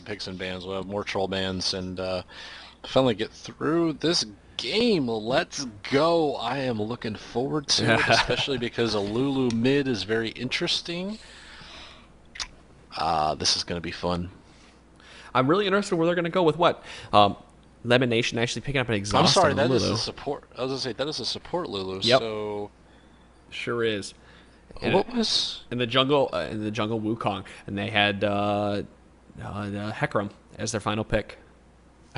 pigs and bans. We'll have more troll bans and finally get through this game. Let's go. I am looking forward to it, especially because a Lulu mid is very interesting. This is going to be fun. I'm really interested where they're going to go with what. Lemon Nation actually picking up an I'm exhaust sorry, on that is Lulu. a support. I was going to say, that is a support Lulu, Yep, so... sure is. And What was... in the jungle Wukong, and they had Hecarim as their final pick.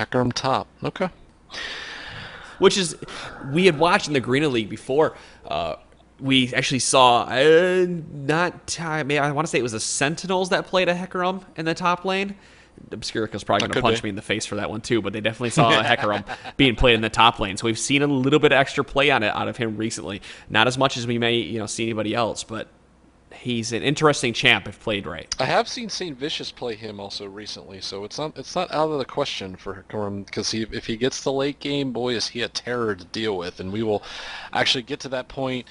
Hecarim top. Okay. Which is, we had watched in the Green League before. We actually saw I want to say it was the Sentinels that played a Hecarim in the top lane. Obscurica's probably going to punch me in the face for that one too, but they definitely saw a Hecarim being played in the top lane. So we've seen a little bit of extra play on it out of him recently. Not as much as we may see anybody else, but he's an interesting champ if played right. I have seen Saint Vicious play him also recently, so it's not out of the question for Hecarim, because if he gets the late game, boy, is he a terror to deal with, and we will actually get to that point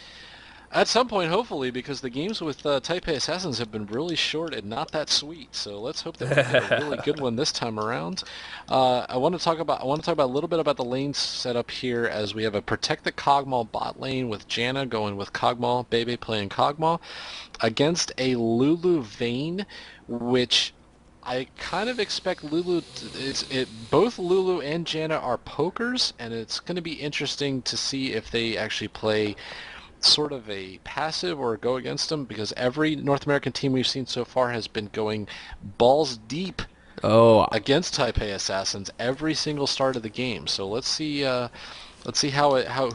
at some point, hopefully, because the games with Taipei Assassins have been really short and not that sweet. So let's hope that we get a really good one this time around. I want to talk about a little bit about the lane setup here, as we have a Protect the Kog'Maw bot lane with Janna going with Kog'Maw, Bebe playing Kog'Maw, against a Lulu Vayne, which I kind of expect Lulu. Both Lulu and Janna are pokers, and it's going to be interesting to see if they actually play sort of a passive or a go against them, because every North American team we've seen so far has been going balls deep against Taipei Assassins every single start of the game. So let's see how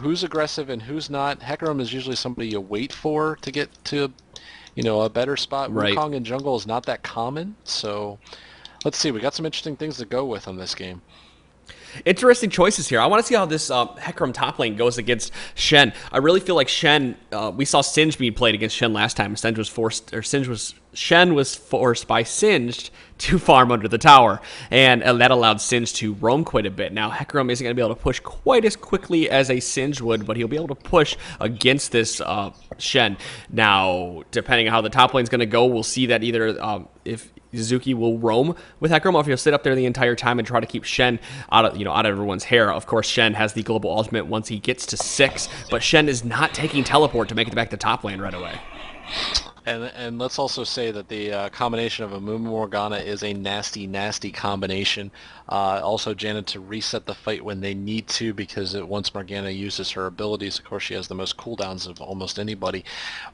who's aggressive and who's not. Hecarim is usually somebody you wait for to get to a better spot. Right. Wukong in jungle is not that common, so let's see. We got some interesting things to go with on this game. Interesting choices here. I want to see how this Hecarim top lane goes against Shen. I really feel like Shen. We saw Singed being played against Shen last time. Shen was forced by Singed to farm under the tower, and that allowed Singed to roam quite a bit. Now Hecarim isn't going to be able to push quite as quickly as a Singed would, but he'll be able to push against this Shen. Now, depending on how the top lane is going to go, we'll see that either if Suzuki will roam with Hecarim, or if he'll sit up there the entire time and try to keep Shen out of everyone's hair. Of course, Shen has the global ultimate once he gets to 6, but Shen is not taking teleport to make it back to top lane right away. And let's also say that the combination of a Mumu Morgana is a nasty, nasty combination. Also, Janet to reset the fight when they need to, because once Morgana uses her abilities, of course, she has the most cooldowns of almost anybody.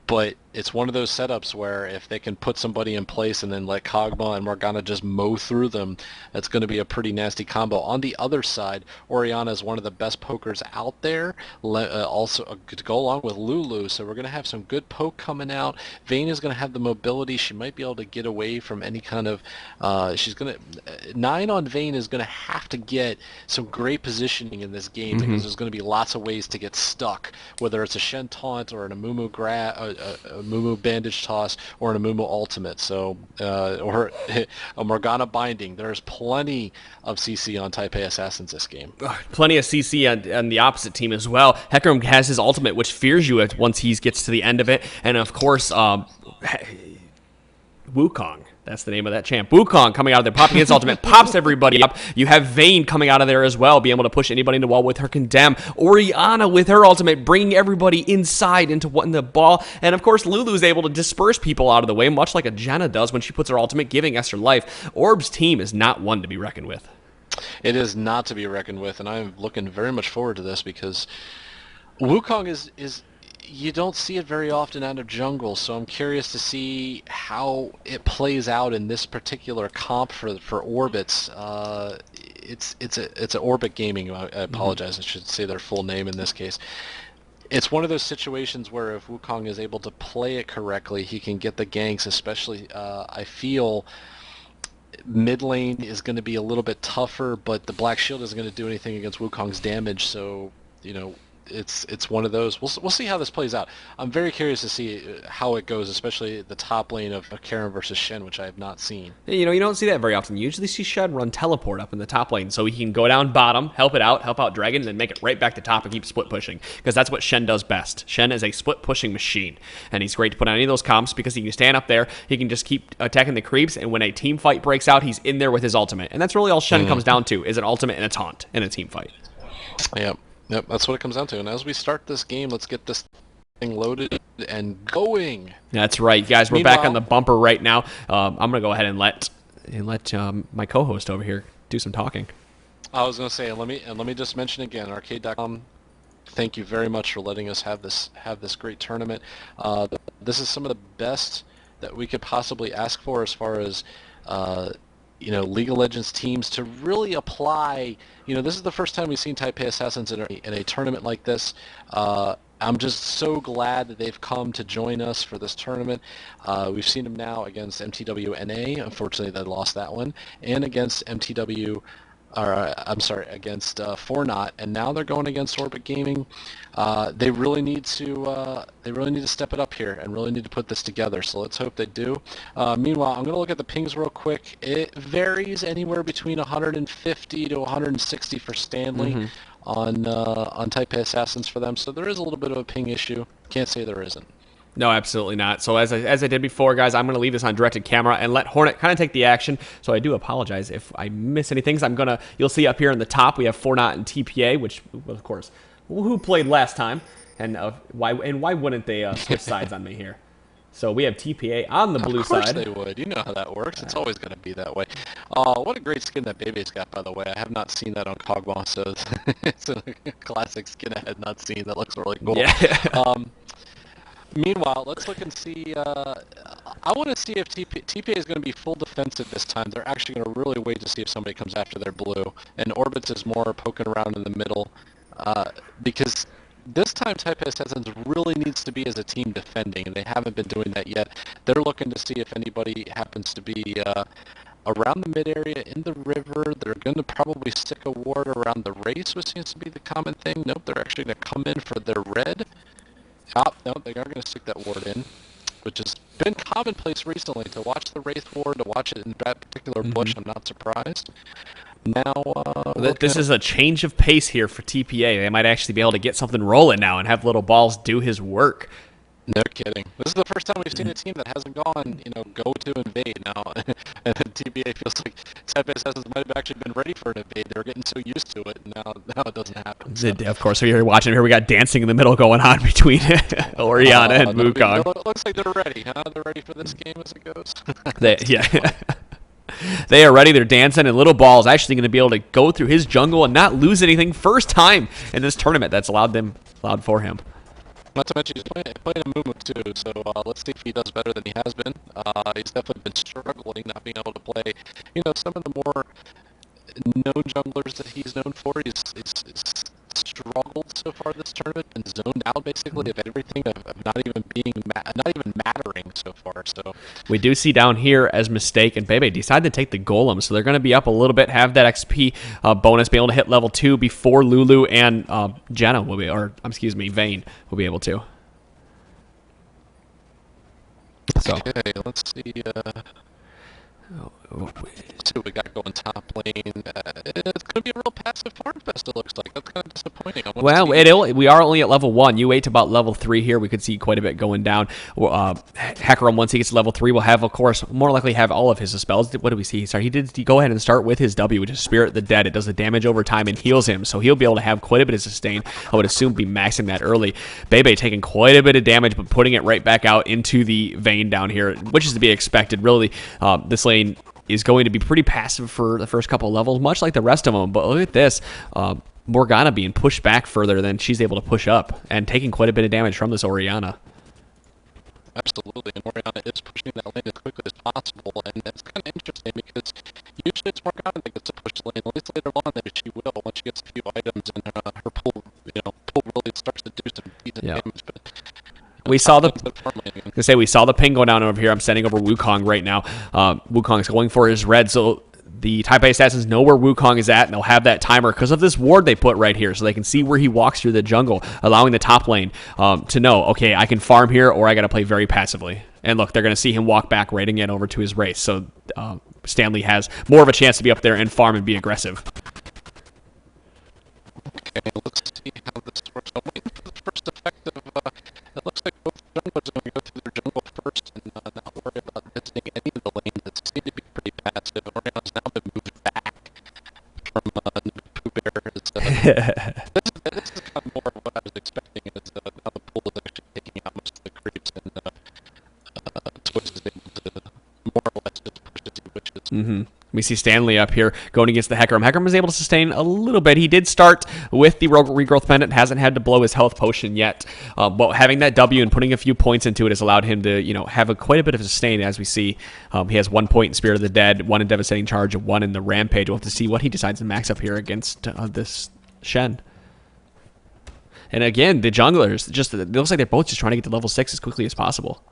But it's one of those setups where if they can put somebody in place and then let Kog'Maw and Morgana just mow through them, that's going to be a pretty nasty combo. On the other side, Orianna is one of the best pokers out there, also to go along with Lulu, so we're going to have some good poke coming out. Vayne is going to have the mobility. She might be able to get away from any kind of... 9 on Vayne is going to have to get some great positioning in this game, because there's going to be lots of ways to get stuck, whether it's a Shen taunt or an Amumu Amumu bandage toss or an Amumu ultimate. So or a Morgana binding. There's plenty of CC on Taipei Assassins this game. Plenty of CC on the opposite team as well. Hecarim has his ultimate, which fears you once he gets to the end of it, and of course Wukong. That's the name of that champ. Wukong coming out of there, popping his ultimate, pops everybody up. You have Vayne coming out of there as well, being able to push anybody in the wall with her Condemn. Orianna with her ultimate, bringing everybody inside into the ball. And of course, Lulu's able to disperse people out of the way, much like a Janna does when she puts her ultimate, giving extra life. Orb's team is not one to be reckoned with. It is not to be reckoned with, and I'm looking very much forward to this, because Wukong is you don't see it very often out of jungle, so I'm curious to see how it plays out in this particular comp for Orbits. It's a Orbit Gaming. I apologize. I should say their full name in this case. It's one of those situations where if Wukong is able to play it correctly, he can get the ganks. Especially, I feel mid lane is going to be a little bit tougher, but the Black Shield isn't going to do anything against Wukong's damage. So it's one of those. We'll see how this plays out. I'm very curious to see how it goes, especially the top lane of Karen versus Shen, which I have not seen. You know, you don't see that very often. You usually see Shen run teleport up in the top lane, so he can go down bottom, help out Dragon, and then make it right back to top and keep split pushing, because that's what Shen does best. Shen is a split pushing machine, and he's great to put on any of those comps because he can stand up there, he can just keep attacking the creeps, and when a team fight breaks out, he's in there with his ultimate. And that's really all Shen comes down to, is an ultimate and a taunt in a team fight. Yep, that's what it comes down to. And as we start this game, let's get this thing loaded and going. That's right, guys. We're back on the bumper right now. I'm gonna go ahead and let my co-host over here do some talking. I was gonna say, let me just mention again, Arcade.com. Thank you very much for letting us have this great tournament. This is some of the best that we could possibly ask for as far as League of Legends teams to really apply. This is the first time we've seen Taipei Assassins in a tournament like this. I'm just so glad that they've come to join us for this tournament. We've seen them now against MTWNA. Unfortunately, they lost that one, and against against Fornot, and now they're going against Orbit Gaming. They really need to step it up here and really need to put this together. So let's hope they do. Meanwhile, I'm going to look at the pings real quick. It varies anywhere between 150 to 160 for Stanley on Taipei Assassins for them. So there is a little bit of a ping issue. Can't say there isn't. No, absolutely not. So as I did before, guys, I'm going to leave this on directed camera and let Hornet kind of take the action. So I do apologize if I miss any things. You'll see up here in the top we have Fornot and TPA, which, well, of course, who played last time, and why wouldn't they switch sides on me here? So we have TPA on the blue side. Of course they would. You know how that works. It's always going to be that way. What a great skin that Baby's got, by the way. I have not seen that on Kog'Maw, so it's a classic skin I had not seen. That looks really cool. Yeah. Meanwhile, let's look and see. I want to see if TPA is going to be full defensive this time. They're actually going to really wait to see if somebody comes after their blue. And Orbits is more poking around in the middle. Because this time Taipei Assassins really needs to be as a team defending, and they haven't been doing that yet. They're looking to see if anybody happens to be around the mid area in the river. They're going to probably stick a ward around the race, which seems to be the common thing. Nope, they're actually going to come in for their red. No, they are going to stick that ward in, which has been commonplace recently. To watch the Wraith ward, to watch it in that particular bush, I'm not surprised. Now, this is a change of pace here for TPA. They might actually be able to get something rolling now and have Little Balls do his work. No kidding. This is the first time we've seen a team that hasn't gone, go to invade now. And TPA feels like Taipei Assassins might have actually been ready for an invade. They were getting so used to it, and now it doesn't happen. So. Of course, we're watching here. We got dancing in the middle going on between Orianna and Wukong. It looks like they're ready, huh? They're ready for this game as it goes. They are ready. They're dancing, and Little Ball is actually going to be able to go through his jungle and not lose anything. First time in this tournament that's allowed for him. Not to mention he's playing a Mumu too, so let's see if he does better than he has been. He's definitely been struggling not being able to play, some of the more known junglers that he's known for. He's struggled so far this tournament and zoned out basically of everything, of not even mattering so far. So we do see down here as Mistake and Bebe decide to take the Golem, so they're going to be up a little bit, have that XP bonus, be able to hit level 2 before Lulu and Vayne will be able to. So. Okay, let's see. Let's see what we got going top lane. It's going to be a real passive farm fest, it looks like. That's kind of disappointing. Well, we are only at level 1. You wait to about level 3 here. We could see quite a bit going down. Hecarim, once he gets to level 3, will have, of course, more likely have all of his spells. What did we see? Sorry, he did go ahead and start with his W, which is Spirit the Dead. It does the damage over time and heals him, so he'll be able to have quite a bit of sustain. I would assume be maxing that early. Bebe taking quite a bit of damage, but putting it right back out into the Vayne down here, which is to be expected. Really, this lane is going to be pretty passive for the first couple of levels, much like the rest of them. But look at this. Morgana being pushed back further than she's able to push up and taking quite a bit of damage from this Orianna. Absolutely, and Orianna is pushing that lane as quickly as possible, and it's kind of interesting because usually it's Morgana that gets to push the lane. At least later on, that she will once she gets a few items and her pull really starts to do some decent damage. But we saw the ping go down over here. I'm sending over Wukong right now. Wukong's going for his red, so the Taipei Assassins know where Wukong is at, and they'll have that timer because of this ward they put right here, so they can see where he walks through the jungle, allowing the top lane to know, okay, I can farm here, or I got to play very passively. And look, they're going to see him walk back right again over to his race, so Stanley has more of a chance to be up there and farm and be aggressive. Okay, let's see how this works. I'm waiting for the first effective. It looks like both junglers are going to go through their jungle first and not worry about visiting any of the lanes that seem to be pretty passive. Orion's now been moved back from Pooh Bear. This is kind of more of what I was expecting. It's now the pool is actually taking out most of the creeps, and Toys is able to more or less just push as he wishes. Mm-hmm. We see Stanley up here going against the Hecarim. Hecarim was able to sustain a little bit. He did start with the Regrowth Pendant, hasn't had to blow his health potion yet. But having that W and putting a few points into it has allowed him to, have quite a bit of sustain. As we see, he has 1 point in Spirit of the Dead, 1 in Devastating Charge, and 1 in the Rampage. We'll have to see what he decides to max up here against this Shen. And again, the junglers, it looks like they're both just trying to get to level 6 as quickly as possible.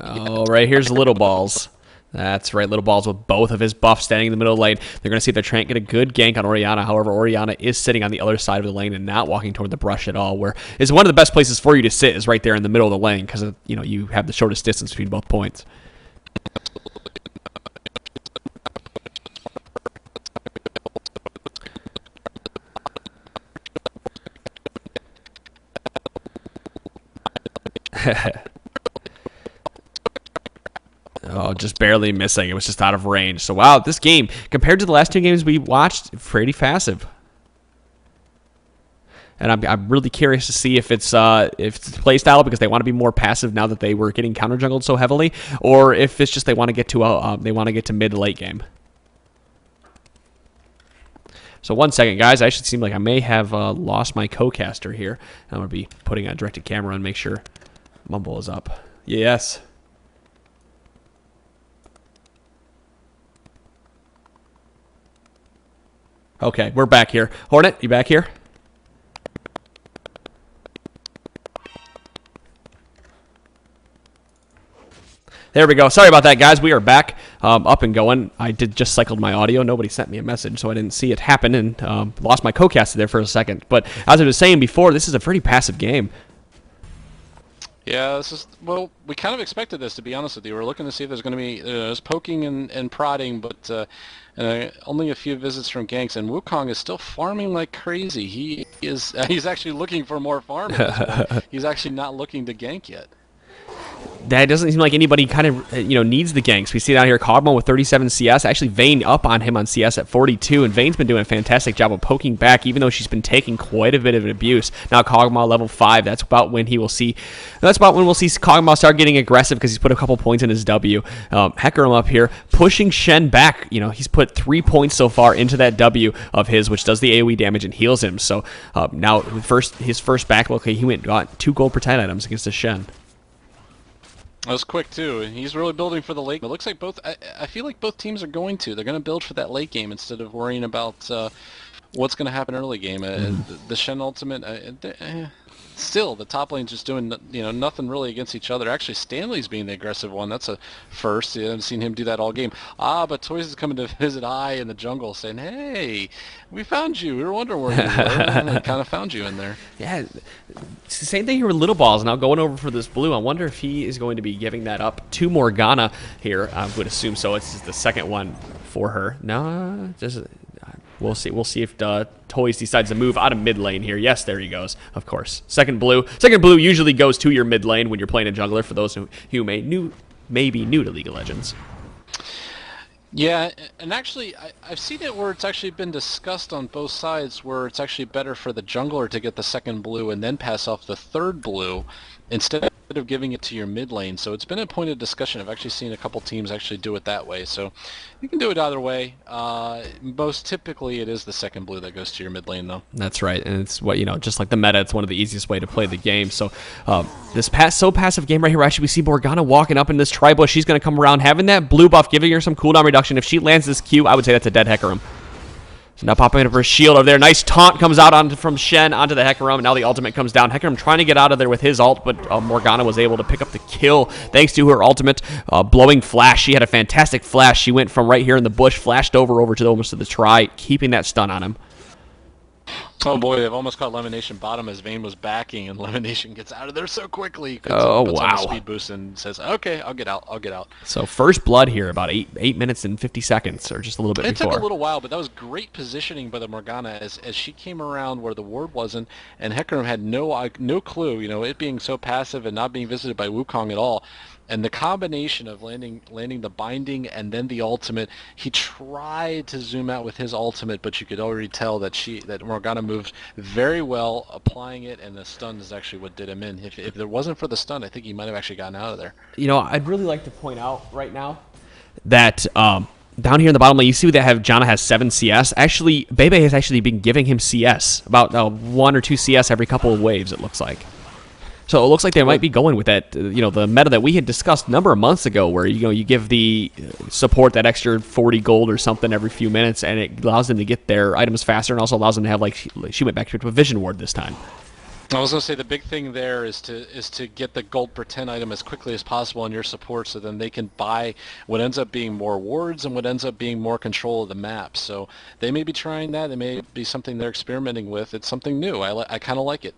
Oh, right here's Little Balls. That's right, Little Balls with both of his buffs standing in the middle of the lane. They're going to see if their Trant get a good gank on Orianna. However, Orianna is sitting on the other side of the lane and not walking toward the brush at all, where is one of the best places for you to sit is right there in the middle of the lane because, you have the shortest distance between both points. Oh, just barely missing. It was just out of range. So, wow, this game, compared to the last 2 games we watched, pretty passive. And I'm really curious to see if it's play style because they want to be more passive now that they were getting counter jungled so heavily, or if it's just they want to get to mid to late game. So 1 second, guys. I should seem like I may have lost my co-caster here. I'm gonna be putting a directed camera and make sure Mumble is up. Yes. Okay, we're back here. Hornet, you back here? There we go. Sorry about that, guys. We are back, up and going. I did just cycled my audio. Nobody sent me a message, so I didn't see it happen, and lost my co-caster there for a second. But as I was saying before, this is a pretty passive game. Yeah, we kind of expected this, to be honest with you. We're looking to see if there's going to be there's poking and prodding, but only a few visits from ganks, and Wukong is still farming like crazy. He's actually looking for more farm at this point. He's actually not looking to gank yet. That doesn't seem like anybody kind of needs the ganks. We see down here Kog'Maw with 37 CS. Actually, Vayne up on him on CS at 42, and Vayne's been doing a fantastic job of poking back, even though she's been taking quite a bit of an abuse. Now Kog'Maw level 5. That's about when we'll see Kog'Maw start getting aggressive because he's put a couple points in his W. Hecarim up here pushing Shen back. He's put 3 points so far into that W of his, which does the AoE damage and heals him. So now his first back look, he got 2 gold per 10 items against the Shen. That was quick too. He's really building for the late game. It looks like I feel like both teams are going to. They're going to build for that late game instead of worrying about what's going to happen early game. The Shen ultimate. Still, the top lane's just doing nothing really against each other. Actually, Stanley's being the aggressive one. That's a first. I haven't seen him do that all game. But Toys is coming to visit I in the jungle, saying, "Hey, we found you. We were wondering where you were, and we kind of found you in there." Yeah, it's the same thing here with Little Balls. Now going over for this blue, I wonder if he is going to be giving that up to Morgana here. I would assume so. It's the second one for her. No, we'll see. We'll see if Toys decides to move out of mid lane here. Yes, there he goes. Of course. Second blue. Second blue usually goes to your mid lane when you're playing a jungler. For those who may be new to League of Legends. Yeah, and actually, I've seen it where it's actually been discussed on both sides, where it's actually better for the jungler to get the second blue and then pass off the third blue instead of of giving it to your mid lane. So it's been a point of discussion. I've actually seen a couple teams actually do it that way. So you can do it either way. Most typically it is the second blue that goes to your mid lane, though. That's right, and it's what, just like the meta, it's one of the easiest way to play the game. So this passive game right here, actually we see Morgana walking up in this tri-bush. She's going to come around, having that blue buff, giving her some cooldown reduction. If she lands this Q, I would say that's a dead Hecarim. So now popping up her shield over there. Nice taunt comes out from Shen onto the Hecarim, and now the ultimate comes down. Hecarim trying to get out of there with his ult, but Morgana was able to pick up the kill thanks to her ultimate blowing flash. She had a fantastic flash. She went from right here in the bush, flashed over to almost to the try, keeping that stun on him. Oh boy, they've almost caught Lemonation bottom as Vayne was backing, and Lemonation gets out of there so quickly. Oh, puts wow. on a speed boost and says, okay, I'll get out. So first blood here, about 8 minutes and 50 seconds, or just a little bit before. It took a little while, but that was great positioning by the Morgana as she came around where the ward wasn't, and Hecarim had no clue, it being so passive and not being visited by Wukong at all. And the combination of landing the binding and then the ultimate, he tried to zoom out with his ultimate, but you could already tell that Morgana moved very well applying it, and the stun is actually what did him in. If there wasn't for the stun, I think he might have actually gotten out of there. I'd really like to point out right now that down here in the bottom lane, you see that Janna has 7 CS. Actually, Bebe has actually been giving him CS, about 1 or 2 CS every couple of waves, it looks like. So it looks like they might be going with that, the meta that we had discussed a number of months ago, where you give the support that extra 40 gold or something every few minutes, and it allows them to get their items faster, and also allows them to have she went back to a vision ward this time. I was going to say the big thing there is to get the gold per 10 item as quickly as possible on your support, so then they can buy what ends up being more wards and what ends up being more control of the map. So they may be trying that. It may be something they're experimenting with. It's something new. I kind of like it.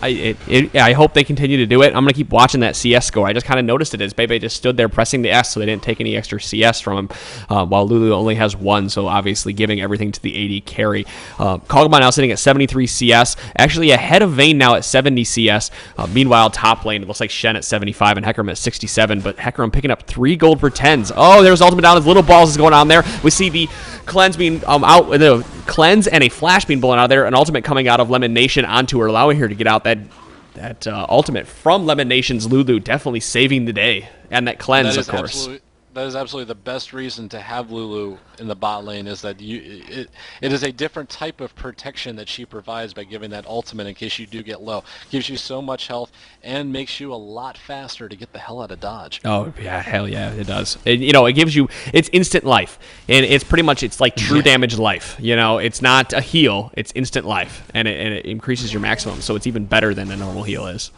I hope they continue to do it. I'm going to keep watching that CS score. I just kind of noticed it as Bebe just stood there pressing the S, so they didn't take any extra CS from him, while Lulu only has 1, so obviously giving everything to the AD carry. Kog'Maw now sitting at 73 CS, actually ahead of Vayne now at 70 CS. Meanwhile, top lane, it looks like Shen at 75 and Hecarim at 67, but Hecarim picking up 3 gold per 10s. Oh, there's ultimate down. His little balls is going on there. We see the cleanse being out, the cleanse and a flash being blown out of there, an ultimate coming out of Lemon Nation onto her, allowing her to get out that ultimate from Lemon Nation's Lulu, definitely saving the day. And that cleanse, of course. That is absolutely the best reason to have Lulu in the bot lane, is that it is a different type of protection that she provides by giving that ultimate in case you do get low. Gives you so much health and makes you a lot faster to get the hell out of dodge. Oh, yeah, hell yeah, it does. It gives you, it's instant life. And it's pretty much, it's like true damage life. It's not a heal, it's instant life. And it increases your maximum, so it's even better than a normal heal is.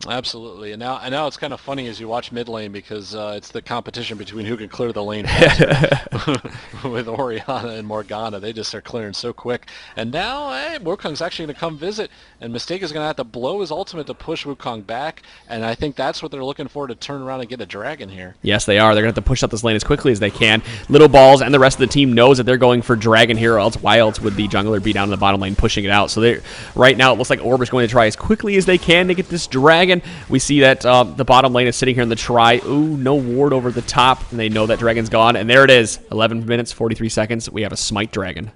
Absolutely, and now it's kind of funny as you watch mid lane, because it's the competition between who can clear the lane faster. With Orianna and Morgana, they just are clearing so quick. And now, hey, Wukong's actually going to come visit, and Mistake is going to have to blow his ultimate to push Wukong back, and I think that's what they're looking for, to turn around and get a dragon here. Yes, they are. They're going to have to push up this lane as quickly as they can. Little Balls and the rest of the team knows that they're going for dragon here, or else why else would the jungler be down in the bottom lane pushing it out? So right now it looks like Orb is going to try as quickly as they can to get this dragon. We see that the bottom lane is sitting here in the try. Ooh, no ward over the top, and they know that dragon's gone. And there it is, 11 minutes, 43 seconds. We have a smite dragon.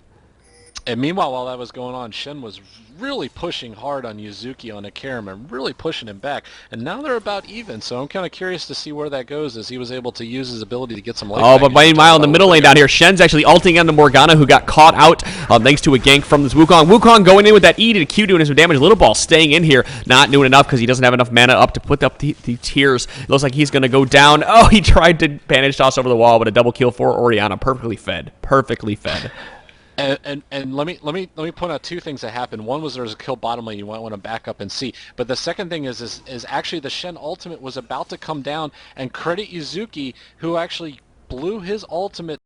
And meanwhile, while that was going on, Shen was really pushing hard on Yuzuki on Akarim and really pushing him back. And now they're about even, so I'm kind of curious to see where that goes, as he was able to use his ability to get some life. Oh, but meanwhile, in the middle lane down here, Shen's actually ulting onto Morgana, who got caught out thanks to a gank from this Wukong. Wukong going in with that E to Q, doing some damage. Little Ball staying in here, not doing enough because he doesn't have enough mana up to put up the tiers. It looks like he's going to go down. Oh, he tried to banish toss over the wall, but a double kill for Orianna. Perfectly fed. Perfectly fed. And let me point out 2 things that happened. One was there was a kill bottom lane you might want to back up and see. But the second thing is actually the Shen ultimate was about to come down, and credit Yuzuki, who actually blew his ultimate